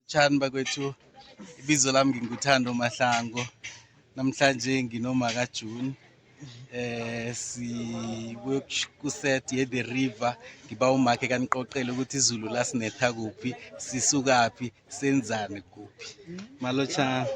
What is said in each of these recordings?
Chani bakwethu, ibizo lami nginguthando Mahlango. Namhlanje nginomaka June. Sibuye kuset ye the river. Ngiba umakhe kaniqoqela ukuthi izulu lasinetha kuphi, sisukaphi, senzani kuphi. Malocha.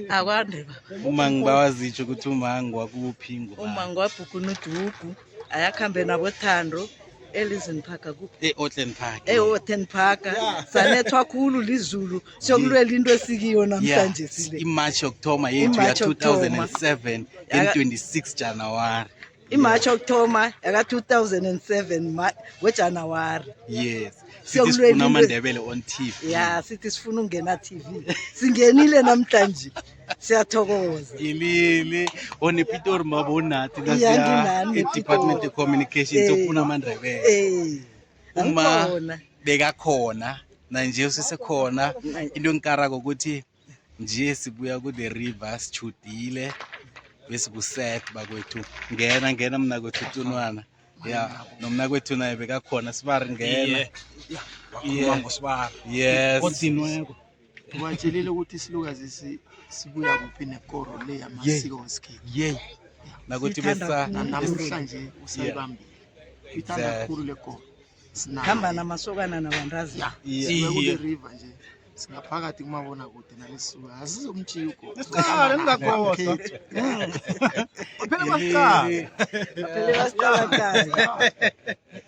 Akwande baba. Uma ngibawazitsho ukuthi umangi wakuphi ngoba. Umangi wabhukuna uDugu, ayakhambe nabothando. Elizin Park kuphi? Oatland Park. Oatland Park. Sanethwa khulu lizulu. Siyokulwela into esikiyo namhlanje sile. March October yethu ya 2007 then 26 January. March October yaka 2007 ngoJanuary. Yes. Sithi sifuna amaNdebele on TV. Yeah, sithi sifuna ungena TV. Singenile namhlanje. Siyathokoza. Ilile onepitori mabonathi nasiya Department of Communications sofuna amaNdebele. Uma bekakhona na nje usesekhona into engikarako ukuthi nje sibuya ku the river sijudile bese kuset bakwethu ngena mina kwethu Tunwana yeah nomna kwethu naye bekakhona sibari ngena yeah ngosibari yes kodinweko Watshelile ukuthi silukazi sibuya kuphi nekoro le yamasiko wesikhethu. Yeah. Nakuthi besa namhlanje usayibambile. Ithanda kakhulu le koro. Hamba namasokana nabandazi. Siya ku river nje. Singaphakathi kumabona kude nalesuka. Asizomchiya ugo. Isiqala ngakhohlwa. Phela masiqala. Phela masiqala.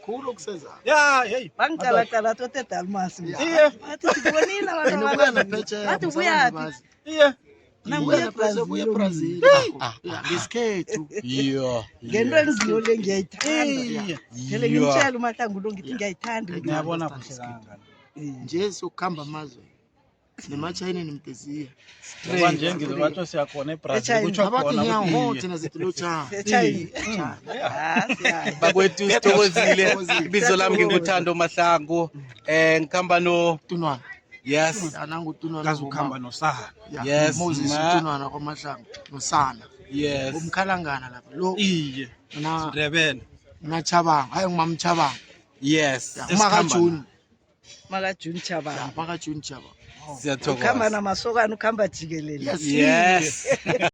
Khulu kuseza. Yeah, hey. Bangicala tothe dalmasi. Iye. Bathi sibonile Bana phetshe. Bathi ubuyapi? Iye. Nanguya Brazil. Ngesikhethu. Yeah. Ngento engiyo le ngiyayithanda. Phela ngimtshela uMahlangu lo ngithi ngiyayithanda. Ngiyabona kuhle kangaka. Nje sokuhamba amazwe. Nemachina nemteziya. Manje ngizobatsho siyakhona eBrazil kutsho khona ukuthi thina zithulocha. Echina. Bakwethu sithokozile ibizo lami nginguthando Mahlango ngikhamba no Tunwana. Yes. Anangu Tunwana kazukhamba noSaha. Yes. Moses Tunwana kwaMahlangu noSana. Yes. Umkhalangana lapha lo. Iye. Ndebele. Ngachabanga, hayi ngimamchabanga. Yes. Maka June. Maka June Chaba. Maka June Chaba. Siyathokoza. Ukhamba namasokana ukhamba jikelele. Yes.